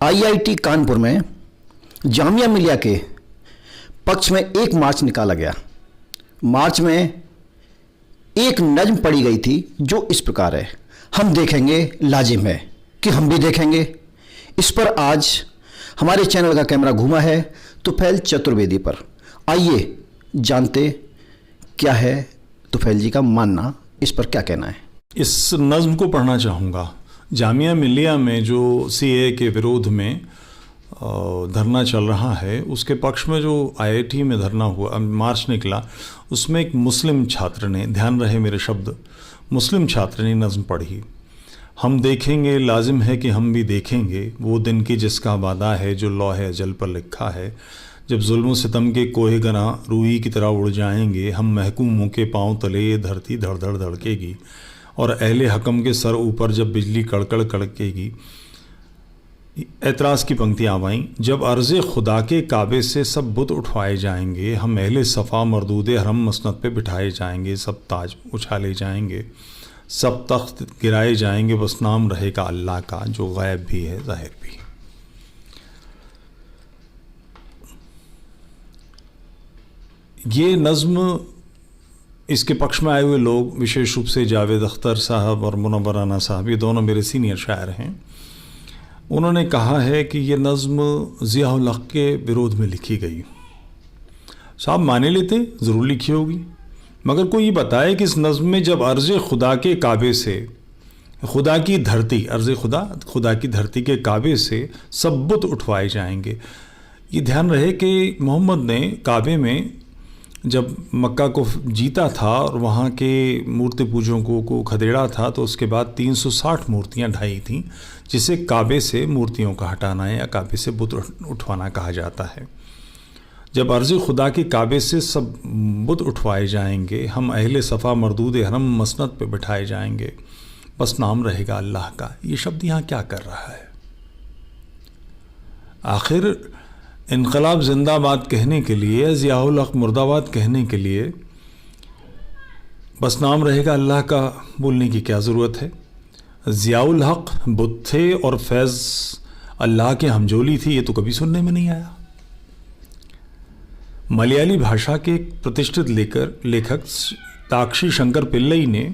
IIT Kanpur में जामिया मिलिया के पक्ष में एक मार्च निकाला गया। मार्च में एक नज्म पढ़ी गई थी जो इस प्रकार है, हम देखेंगे लाजिम है कि हम भी देखेंगे। इस पर आज हमारे चैनल का कैमरा घूमा है तुफैल चतुर्वेदी पर। आइए जानते क्या है तुफैल जी का मानना, इस पर क्या कहना है। इस नज़्म को पढ़ना चाहूँगा। जामिया मिलिया में जो सीए के विरोध में धरना चल रहा है, उसके पक्ष में जो आईआईटी में धरना हुआ, मार्च निकला, उसमें एक मुस्लिम छात्र ने, ध्यान रहे मेरे शब्द, मुस्लिम छात्र ने नज़्म पढ़ी। हम देखेंगे लाजिम है कि हम भी देखेंगे, वो दिन की जिसका वादा है जो लौह अजल पर लिखा है। जब जुल्म सितम के कोहे गना रूही की तरह उड़ जाएंगे, हम महकूमों के पाँव तले ये धरती धड़ धड़ धड़केगी, और अहले हकम के सर ऊपर जब बिजली कड़कड़ कड़केगी। एतराज़ की पंक्तियाँ आवाईं, जब अर्ज़े खुदा के काबे से सब बुत उठवाए जाएंगे, हम अहले सफ़ा मरदूदे हरम मसनद पे बिठाए जाएंगे, सब ताज उछाले जाएंगे, सब तख्त गिराए जाएंगे, बस नाम रहेगा अल्लाह का जो गैब भी है ज़ाहिर भी। ये नज़्म, इसके पक्ष में आए हुए लोग विशेष रूप से जावेद अख्तर साहब और मुनव्वर राना साहब, ये दोनों मेरे सीनियर शायर हैं। उन्होंने कहा है कि ये नज़्म ज़िया-उल हक़ के विरोध में लिखी गई। साहब माने लेते ज़रूर लिखी होगी, मगर कोई ये बताए कि इस नज़्म में जब अर्ज़ खुदा के काबे से, खुदा की धरती, अर्ज़ खुदा की धरती के काबे से सब बुत उठवाए जाएंगे। ये ध्यान रहे कि मोहम्मद ने काबे में जब मक्का को जीता था और वहाँ के मूर्ति पूजकों को खदेड़ा था, तो उसके बाद 360 मूर्तियाँ ढाई थीं, जिसे काबे से मूर्तियों का हटाना या काबे से बुत उठवाना कहा जाता है। जब अर्ज़ खुदा के काबे से सब बुत उठवाए जाएंगे, हम अहले सफ़ा मरदूद हरम मसनद पे बिठाए जाएंगे, बस नाम रहेगा अल्लाह का। ये शब्द यहाँ क्या कर रहा है? आखिर इनकलाब जिंदाबाद कहने के लिए, ज़िया-उल हक़ मुर्दाबाद कहने के लिए बस नाम रहेगा अल्लाह का बोलने की क्या ज़रूरत है? ज़िया-उल हक़ बुत थे और फैज़ अल्लाह के हमजोली थी, ये तो कभी सुनने में नहीं आया। मलयाली भाषा के एक प्रतिष्ठित लेखक ताक्षी शंकर पिल्लई ने,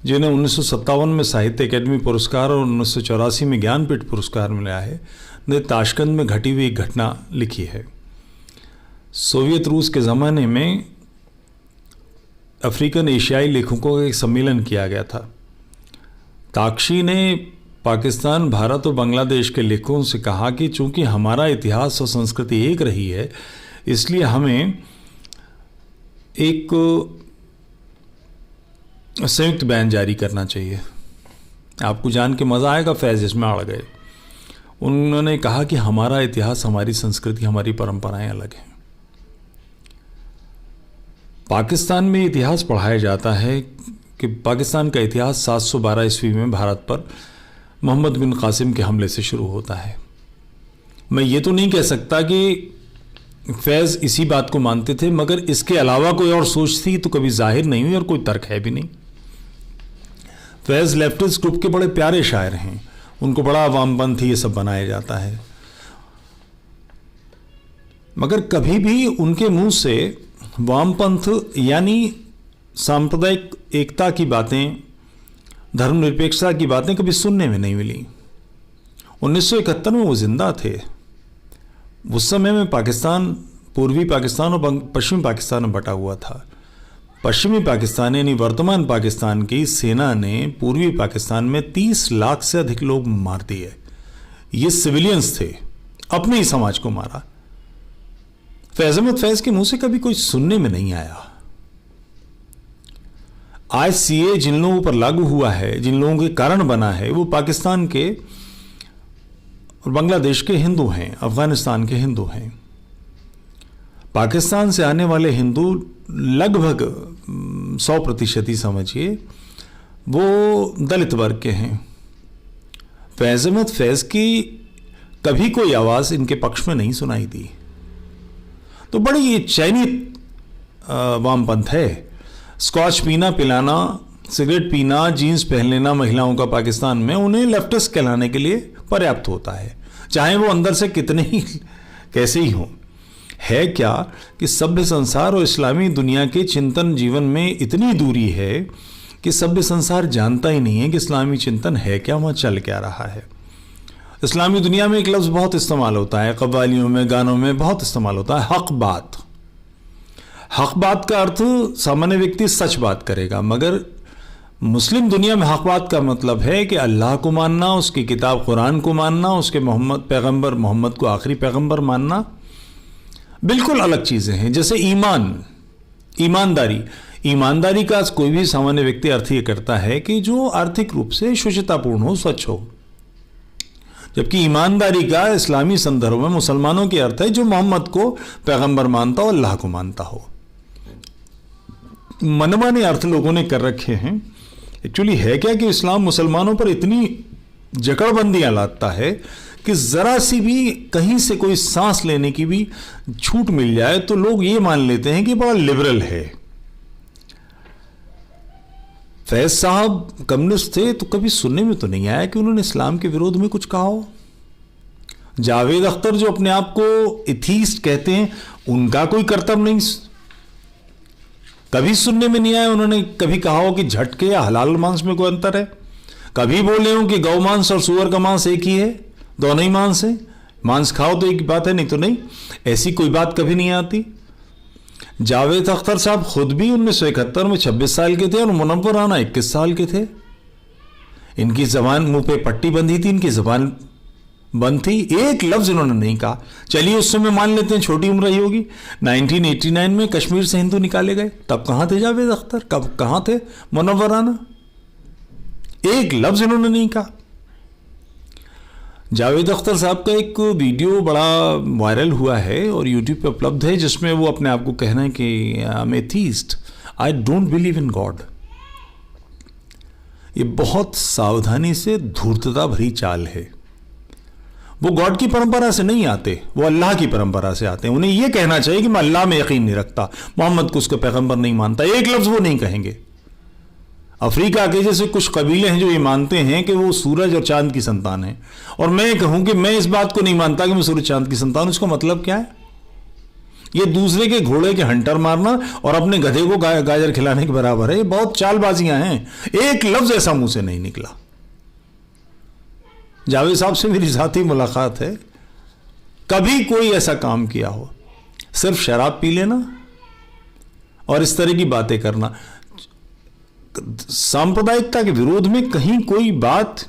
जिन्हें 1957 में साहित्य अकेडमी पुरस्कार और 1984 में ज्ञानपीठ पुरस्कार मिला है, ने ताशकंद में घटी हुई एक घटना लिखी है। सोवियत रूस के ज़माने में अफ्रीकन एशियाई लेखकों का एक सम्मेलन किया गया था। ताक्षी ने पाकिस्तान, भारत और बांग्लादेश के लेखकों से कहा कि चूंकि हमारा इतिहास और संस्कृति एक रही है, इसलिए हमें एक संयुक्त बयान जारी करना चाहिए। आपको जान के मज़ा आएगा, फैज़ इसमें अड़ गए। उन्होंने कहा कि हमारा इतिहास, हमारी संस्कृति, हमारी परंपराएं अलग हैं। पाकिस्तान में इतिहास पढ़ाया जाता है कि पाकिस्तान का इतिहास 712 ईस्वी में भारत पर मोहम्मद बिन कासिम के हमले से शुरू होता है। मैं ये तो नहीं कह सकता कि फैज़ इसी बात को मानते थे, मगर इसके अलावा कोई और सोच थी तो कभी जाहिर नहीं हुई और कोई तर्क है भी नहीं। फैज़ लेफ्टिस्ट ग्रुप के बड़े प्यारे शायर हैं, उनको बड़ा वामपंथी ये सब बनाया जाता है, मगर कभी भी उनके मुंह से वामपंथ यानी सांप्रदायिक एकता की बातें, धर्मनिरपेक्षता की बातें कभी सुनने में नहीं मिली। 1971 में वो जिंदा थे। उस समय में पाकिस्तान पूर्वी पाकिस्तान और पश्चिमी पाकिस्तान में बटा हुआ था। पश्चिमी पाकिस्तान यानी वर्तमान पाकिस्तान की सेना ने पूर्वी पाकिस्तान में 30 लाख से अधिक लोग मार दिए। ये सिविलियंस थे, अपने ही समाज को मारा। फैज़ अहमद फैज़ के मुंह से कभी कोई सुनने में नहीं आया। आज सीए जिन लोगों पर लागू हुआ है, जिन लोगों के कारण बना है, वो पाकिस्तान के और बांग्लादेश के हिंदू हैं, अफगानिस्तान के हिंदू हैं। पाकिस्तान से आने वाले हिंदू लगभग 100% ही समझिए वो दलित वर्ग के हैं। फैज़ अहमद फैज़ की कभी कोई आवाज़ इनके पक्ष में नहीं सुनाई दी। तो बड़ी ये चयनित वामपंथ है। स्कॉच पीना, पिलाना, सिगरेट पीना, जीन्स पहन लेना महिलाओं का पाकिस्तान में उन्हें लेफ्टिस्ट कहलाने के लिए पर्याप्त होता है। चाहे वो अंदर से कितने ही कैसे ही हों। है क्या कि सभ्य संसार और इस्लामी दुनिया के चिंतन जीवन में इतनी दूरी है कि सभ्य संसार जानता ही नहीं है कि इस्लामी चिंतन है क्या, वहाँ चल क्या रहा है। इस्लामी दुनिया में एक लफ्ज़ बहुत इस्तेमाल होता है, कव्वालियों में, गानों में बहुत इस्तेमाल होता है, हक बात। हक बात का अर्थ सामान्य व्यक्ति सच बात करेगा, मगर मुस्लिम दुनिया में हक बात का मतलब है कि अल्लाह को मानना, उसकी किताब कुरान को मानना, उसके पैगंबर मोहम्मद को आखिरी पैगंबर मानना बिल्कुल अलग चीज़ें हैं। जैसे ईमानदारी का कोई भी सामान्य व्यक्ति अर्थ ये करता है कि जो आर्थिक रूप से शुचितापूर्ण हो, स्वच्छ हो, जबकि ईमानदारी का इस्लामी संदर्भ में मुसलमानों के अर्थ है जो मोहम्मद को पैगंबर मानता हो, अल्लाह को मानता हो। मनमाने अर्थ लोगों ने कर रखे हैं। एक्चुअली है क्या कि इस्लाम मुसलमानों पर इतनी जकड़बंदियां लाता है कि ज़रा सी भी कहीं से कोई सांस लेने की भी छूट मिल जाए तो लोग ये मान लेते हैं कि बड़ा लिबरल है। फैज साहब कम्युनिस्ट थे तो कभी सुनने में तो नहीं आया कि उन्होंने इस्लाम के विरोध में कुछ कहा हो। जावेद अख्तर जो अपने आप को एथीस्ट कहते हैं, उनका कोई कर्तव्य नहीं, कभी सुनने में नहीं आया उन्होंने कभी कहा हो कि झटके या हलाल मांस में कोई अंतर है। कभी बोले हो कि गौ मांस और सुअर का मांस एक ही है, दोनों ही मांस है, मांस खाओ तो एक बात है, नहीं तो नहीं। ऐसी कोई बात कभी नहीं आती। जावेद अख्तर साहब खुद भी 1971 में 26 साल के थे और मुनव्वर राना 21 साल के थे। इनकी जबान, मुंह पे पट्टी बंधी थी, इनकी जबान बंद थी, एक लफ्ज इन्होंने नहीं कहा। चलिए उस समय मान लेते हैं छोटी उम्र रही होगी। 1989 में कश्मीर से हिंदू निकाले गए, तब कहां थे जावेद अख्तर, कब कहां थे मुनव्वर राना? एक लफ्ज इन्होंने नहीं कहा। जावेद अख्तर साहब का एक वीडियो बड़ा वायरल हुआ है और यूट्यूब पे उपलब्ध है, जिसमें वो अपने आप को कहना है कि I am atheist, I don't believe in God. ये बहुत सावधानी से धूर्तता भरी चाल है। वो गॉड की परंपरा से नहीं आते, वो अल्लाह की परंपरा से आते हैं। उन्हें यह कहना चाहिए कि मैं अल्लाह में यकीन नहीं रखता, मोहम्मद को उसका पैगंबर नहीं मानता, एक लफ्ज वो नहीं कहेंगे। अफ्रीका के जैसे कुछ कबीले हैं जो ये मानते हैं कि वो सूरज और चांद की संतान है, और मैं कहूं कि मैं इस बात को नहीं मानता कि मैं सूरज चांद की संतान हूं। इसका मतलब क्या है? ये दूसरे के घोड़े के हंटर मारना और अपने गधे को गाजर खिलाने के बराबर है। ये बहुत चालबाजियां हैं। एक लफ्ज ऐसा मुंह से नहीं निकला। जावेद साहब से मेरी जाती मुलाकात है, कभी कोई ऐसा काम किया हो, सिर्फ शराब पी लेना और इस तरह की बातें करना, सांप्रदायिकता के विरोध में कहीं कोई बात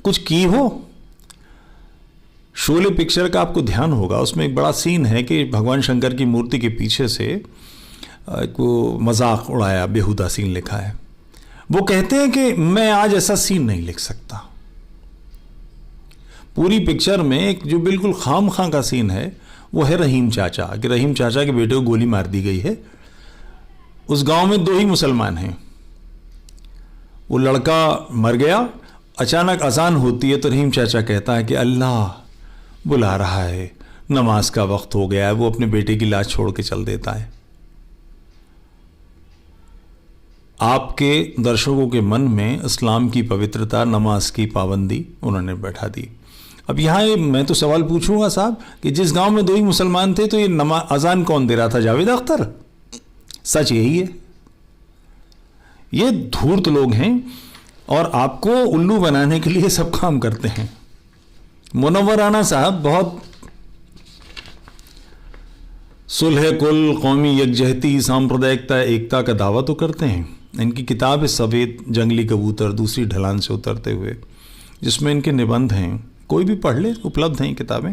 कुछ की हो। शोले पिक्चर का आपको ध्यान होगा, उसमें एक बड़ा सीन है कि भगवान शंकर की मूर्ति के पीछे से एक मजाक उड़ाया, बेहुदा सीन लिखा है। वो कहते हैं कि मैं आज ऐसा सीन नहीं लिख सकता। पूरी पिक्चर में एक जो बिल्कुल खामखा का सीन है वो है रहीम चाचा, कि रहीम चाचा के बेटे को गोली मार दी गई है। उस गांव में 2 ही मुसलमान हैं। वो लड़का मर गया, अचानक अजान होती है तो रहीम चाचा कहता है कि अल्लाह बुला रहा है, नमाज का वक्त हो गया है। वो अपने बेटे की लाश छोड़ के चल देता है। आपके दर्शकों के मन में इस्लाम की पवित्रता, नमाज की पाबंदी उन्होंने बैठा दी। अब यहाँ मैं तो सवाल पूछूंगा साहब कि जिस गांव में 2 ही मुसलमान थे तो ये अजान कौन दे रहा था? जावेद अख्तर। सच यही है। ये धूर्त लोग हैं और आपको उल्लू बनाने के लिए सब काम करते हैं। मुनव्वर राना साहब बहुत सुलह कुल, कौमी यकजहती, सांप्रदायिकता, एकता का दावा तो करते हैं। इनकी किताब है सफ़ेद जंगली कबूतर दूसरी ढलान से उतरते हुए, जिसमें इनके निबंध हैं, कोई भी पढ़ ले, उपलब्ध हैं किताबें।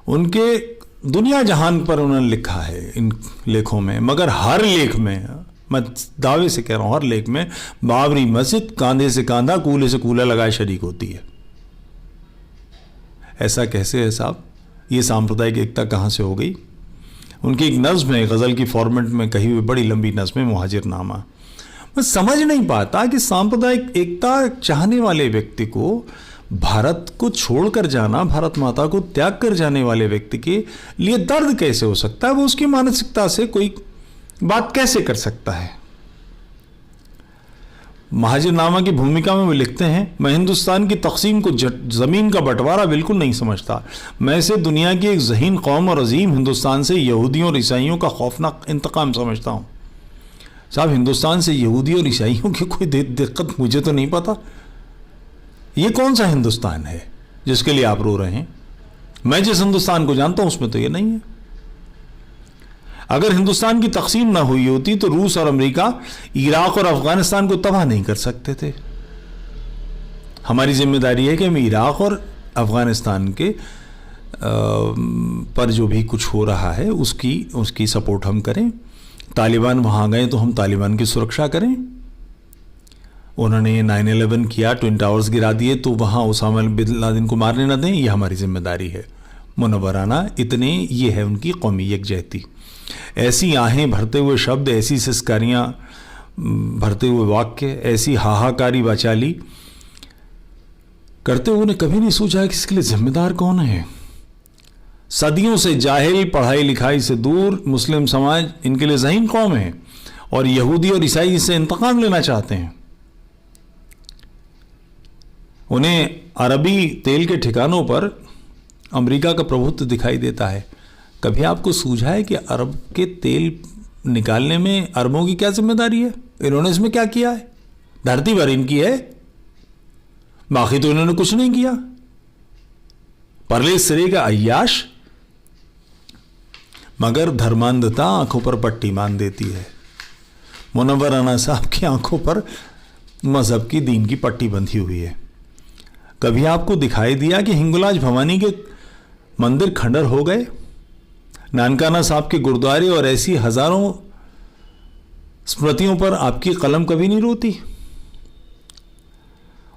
उनके दुनिया जहान पर उन्होंने लिखा है इन लेखों में, मगर हर लेख में, मैं दावे से कह रहा हूं, हर लेख में बाबरी मस्जिद कांधे से कांधा, कूले से कूला लगाए शरीक होती है। ऐसा कैसे है साहब? ये सांप्रदायिक एकता कहाँ से हो गई? उनकी एक नज़्म है, गज़ल की फॉर्मेट में कही हुई बड़ी लंबी नज़्म है, मुहाजिरनामा। मैं समझ नहीं पाता कि सांप्रदायिक एकता चाहने वाले व्यक्ति को भारत को छोड़कर जाना, भारत माता को त्याग कर जाने वाले व्यक्ति के लिए दर्द कैसे हो सकता है? वो उसकी मानसिकता से कोई बात कैसे कर सकता है? महाजरनामा की भूमिका में वो लिखते हैं, मैं हिंदुस्तान की तकसीम को ज़मीन का बंटवारा बिल्कुल नहीं समझता। मैं इसे दुनिया की एक ज़हीन कौम और अजीम हिंदुस्तान से यहूदियों और ईसाइयों का खौफनाक इंतकाम समझता हूँ। साहब, हिंदुस्तान से यहूदी और ईसाइयों की कोई दिक्कत मुझे तो नहीं पता। ये कौन सा हिंदुस्तान है जिसके लिए आप रो रहे हैं? मैं जिस हिंदुस्तान को जानता हूं उसमें तो ये नहीं है। अगर हिंदुस्तान की तकसीम ना हुई होती तो रूस और अमेरिका इराक और अफगानिस्तान को तबाह नहीं कर सकते थे। हमारी जिम्मेदारी है कि हम इराक और अफगानिस्तान के पर जो भी कुछ हो रहा है उसकी सपोर्ट हम करें। तालिबान वहाँ गए तो हम तालिबान की सुरक्षा करें। उन्होंने 9/11 किया, ट्विन टावर्स गिरा दिए, तो वहाँ उसामा बिन लादेन को मारने न दें, ये हमारी जिम्मेदारी है। मुनव्वराना इतने ये है उनकी कौमी यकजहती। ऐसी आहें भरते हुए शब्द, ऐसी सिस्कारियाँ भरते हुए वाक्य, ऐसी हाहाकारी वाचाली करते हुए उन्हें कभी नहीं सोचा कि इसके लिए जिम्मेदार कौन है। सदियों से जाहिल, पढ़ाई लिखाई से दूर मुस्लिम समाज इनके लिए ज़हीन कौम है और यहूदी और ईसाई इससे इंतकाम लेना चाहते हैं। उन्हें अरबी तेल के ठिकानों पर अमेरिका का प्रभुत्व दिखाई देता है। कभी आपको सूझा है कि अरब के तेल निकालने में अरबों की क्या जिम्मेदारी है? इन्होंने इसमें क्या किया है? धरती भर इनकी है, बाकी तो इन्होंने कुछ नहीं किया। परले सिरे का अय्याश, मगर धर्मांधता आंखों पर पट्टी मान देती है। मुनव्वराना साहब की आंखों पर मजहब की, दीन की पट्टी बंधी हुई है। कभी आपको दिखाई दिया कि हिंगुलाज भवानी के मंदिर खंडर हो गए? नानकाना साहब के गुरुद्वारे और ऐसी हजारों स्मृतियों पर आपकी कलम कभी नहीं रोती?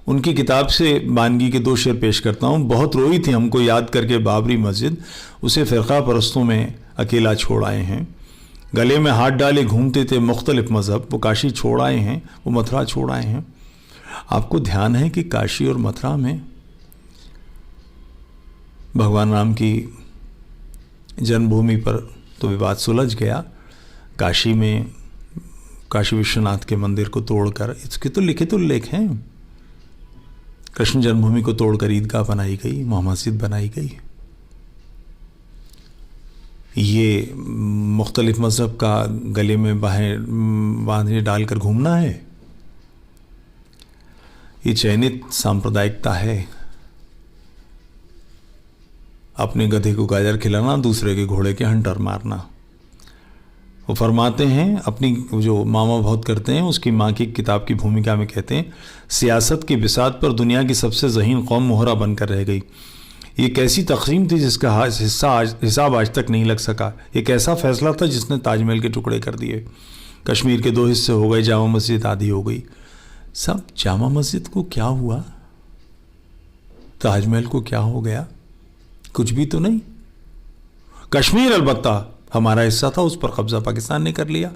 उनकी किताब से बानगी के 2 शेर पेश करता हूँ। बहुत रोई थी हमको याद करके बाबरी मस्जिद, उसे फ़िरक़ा परस्तों में अकेला छोड़ आए हैं। गले में हाथ डाले घूमते थे मुख्तलिफ मज़हब, वो काशी छोड़ आए हैं, वो मथुरा छोड़ आए हैं। आपको ध्यान है कि काशी और मथुरा में भगवान राम की जन्मभूमि पर तो विवाद सुलझ गया। काशी में काशी विश्वनाथ के मंदिर को तोड़कर, इसके तो लिखित उल्लेख हैं, कृष्ण जन्मभूमि को तोड़कर ईदगाह बनाई गई, मस्जिद बनाई गई। ये मुख्तलिफ मज़हब का गले में बांधे डालकर घूमना है? ये चयनित सांप्रदायिकता है। अपने गधे को गाजर खिलाना, दूसरे के घोड़े के हंटर मारना। वो फरमाते हैं, अपनी जो मामा बहुत करते हैं उसकी माँ की किताब की भूमिका में कहते हैं, सियासत की बिसात पर दुनिया की सबसे ज़हीन कौम मोहरा बनकर रह गई। ये कैसी तक़सीम थी जिसका हिसाब आज तक नहीं लग सका। ये कैसा फ़ैसला था जिसने ताजमहल के टुकड़े कर दिए। कश्मीर के 2 हिस्से हो गए, जामा मस्जिद आधी हो गई। सब जामा मस्जिद को क्या हुआ? ताजमहल को क्या हो गया? कुछ भी तो नहीं। कश्मीर अलबत्ता हमारा हिस्सा था, उस पर कब्जा पाकिस्तान ने कर लिया।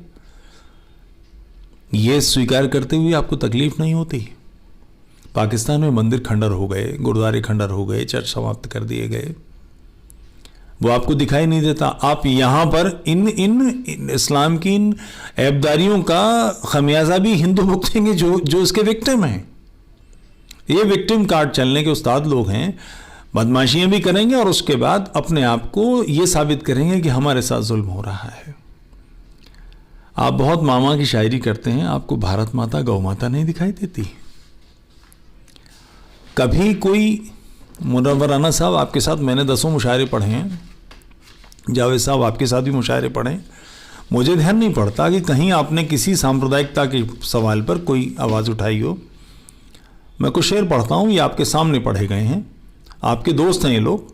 यह स्वीकार करते हुए आपको तकलीफ नहीं होती? पाकिस्तान में मंदिर खंडर हो गए, गुरुद्वारे खंडर हो गए, चर्च समाप्त कर दिए गए, वो आपको दिखाई नहीं देता। आप यहां पर इन इस्लाम की इन ऐबदारियों का खमियाजा भी हिंदू भुगतेंगे जो इसके विक्टिम हैं। ये विक्टिम कार्ड चलने के उस्ताद लोग हैं। बदमाशियां भी करेंगे और उसके बाद अपने आप को ये साबित करेंगे कि हमारे साथ जुल्म हो रहा है। आप बहुत मामा की शायरी करते हैं, आपको भारत माता गौ माता नहीं दिखाई देती? कभी कोई मुनव्वराना साहब आपके साथ, मैंने 10 मुशायरे पढ़े हैं, जावेद साहब आपके साथ भी मुशायरे पढ़े, मुझे ध्यान नहीं पड़ता कि कहीं आपने किसी सांप्रदायिकता के सवाल पर कोई आवाज़ उठाई हो। मैं कुछ शेर पढ़ता हूँ, ये आपके सामने पढ़े गए हैं, आपके दोस्त हैं ये लोग।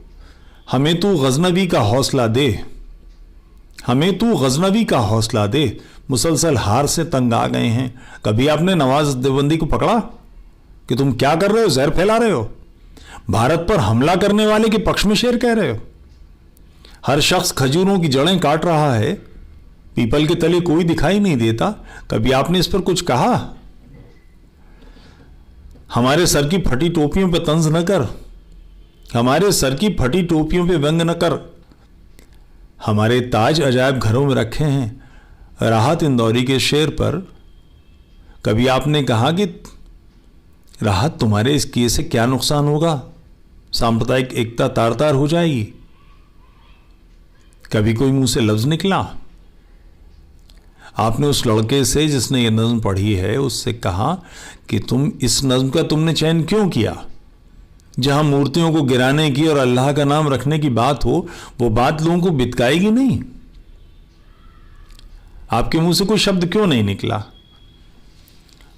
हमें तू गजनवी का हौसला दे, हमें तू गजनवी का हौसला दे, मुसलसल हार से तंग आ गए हैं। कभी आपने नवाज देवबंदी को पकड़ा कि तुम क्या कर रहे हो, जहर फैला रहे हो, भारत पर हमला करने वाले के पक्ष में शेर कह रहे हो। हर शख्स खजूरों की जड़ें काट रहा है, पीपल के तले कोई दिखाई नहीं देता। कभी आपने इस पर कुछ कहा? हमारे सर की फटी टोपियों पे तंज न कर, हमारे सर की फटी टोपियों पे व्यंग न कर। हमारे ताज अजायब घरों में रखे हैं। राहत इंदौरी के शेर पर कभी आपने कहा कि राहत तुम्हारे इस किए से क्या नुकसान होगा, सांप्रदायिक एकता तार तार हो जाएगी? कभी कोई मुंह से लफ्ज निकला? आपने उस लड़के से जिसने ये नज्म पढ़ी है उससे कहा कि तुम इस नज्म का तुमने चयन क्यों किया? जहां मूर्तियों को गिराने की और अल्लाह का नाम रखने की बात हो, वो बात लोगों को बितकाएगी नहीं? आपके मुंह से कोई शब्द क्यों नहीं निकला?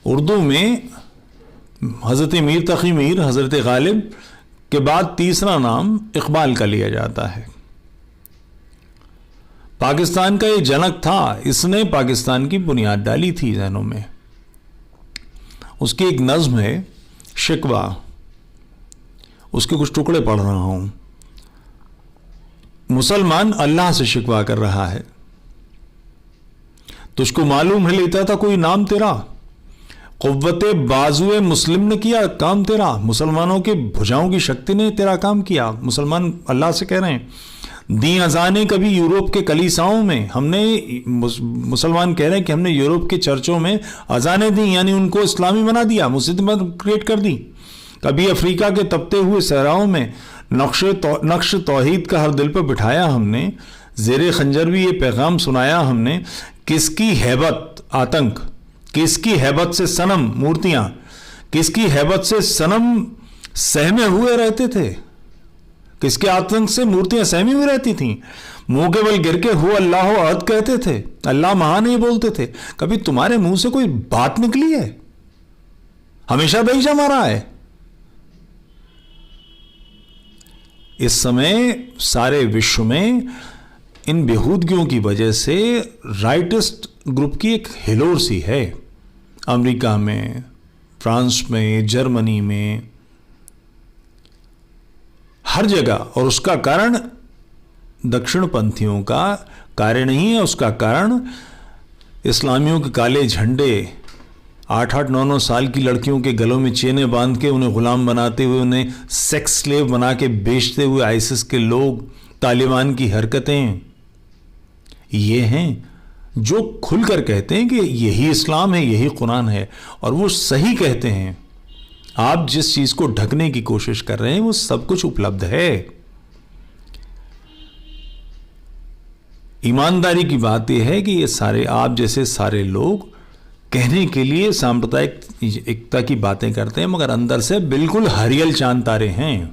उर्दू में हजरत मीर तकी मीर, हजरत गालिब के बाद तीसरा नाम इकबाल का लिया जाता है। पाकिस्तान का ये जनक था, इसने पाकिस्तान की बुनियाद डाली थी जहनों में। उसकी एक नज्म है शिकवा, उसके कुछ टुकड़े पढ़ रहा हूं। मुसलमान अल्लाह से शिकवा कर रहा है, तुझको मालूम है लेता था कोई नाम तेरा, कुव्वते बाजुए मुस्लिम ने किया काम तेरा, मुसलमानों के भुजाओं की शक्ति ने तेरा काम किया। मुसलमान अल्लाह से कह रहे हैं, दी अजाने कभी यूरोप के कलीसाओं में, हमने मुसलमान कह रहे हैं कि हमने यूरोप के चर्चों में अजाने दी, यानी उनको इस्लामी बना दिया, मुस्लिम क्रिएट कर दी। कभी अफ्रीका के तपते हुए सहराओं में नक्श तौहीद का हर दिल पर बिठाया हमने, जेरे खंजर भी ये पैगाम सुनाया हमने, किसकी हैबत आतंक, किसकी हैबत से सनम मूर्तियां, किसकी हैबत से सनम सहमे हुए रहते थे, किसके आतंक से मूर्तियां सहमी हुई रहती थीं। मुंह के बल गिर के हो अल्लाह अहद कहते थे, अल्लाह महान नहीं बोलते थे। कभी तुम्हारे मुंह से कोई बात निकली है? हमेशा दही जमा रहा है। इस समय सारे विश्व में इन बेहूदगियों की वजह से राइटिस्ट ग्रुप की एक हिलोर सी है। अमेरिका में, फ्रांस में, जर्मनी में, हर जगह। और उसका कारण दक्षिणपंथियों का कार्य नहीं है, उसका कारण इस्लामियों के काले झंडे 8-8, 9-9 साल की लड़कियों के गलों में चेने बांध के उन्हें गुलाम बनाते हुए, उन्हें सेक्स स्लेव बना के बेचते हुए आईसिस के लोग, तालिबान की हरकतें, ये हैं जो खुलकर कहते हैं कि यही इस्लाम है, यही कुरान है। और वो सही कहते हैं। आप जिस चीज को ढकने की कोशिश कर रहे हैं वो सब कुछ उपलब्ध है। ईमानदारी की बात यह है कि ये सारे आप जैसे सारे लोग कहने के लिए सांप्रदायिक एकता की बातें करते हैं, मगर अंदर से बिल्कुल हरियल चांद तारे हैं।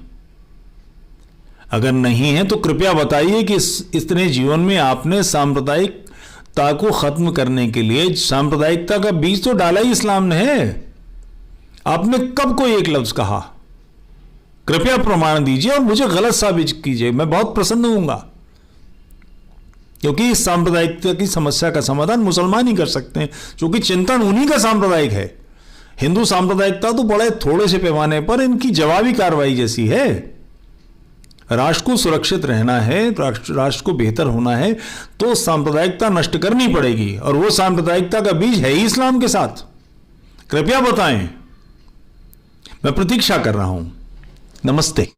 अगर नहीं है तो कृपया बताइए कि इतने जीवन में आपने सांप्रदायिकता को खत्म करने के लिए सांप्रदायिकता का बीज तो डाला ही इस्लाम ने है। आपने कब कोई एक लफ्ज कहा? कृपया प्रमाण दीजिए और मुझे गलत साबित कीजिए, मैं बहुत प्रसन्न होऊंगा। क्योंकि इस सांप्रदायिकता की समस्या का समाधान मुसलमान ही कर सकते हैं, क्योंकि चिंतन उन्हीं का सांप्रदायिक है। हिंदू सांप्रदायिकता तो बड़े थोड़े से पैमाने पर इनकी जवाबी कार्रवाई जैसी है। राष्ट्र को सुरक्षित रहना है, राष्ट्र को बेहतर होना है, तो सांप्रदायिकता नष्ट करनी पड़ेगी। और वो सांप्रदायिकता का बीज है ही इस्लाम के साथ। कृपया बताएं, मैं प्रतीक्षा कर रहा हूं। नमस्ते।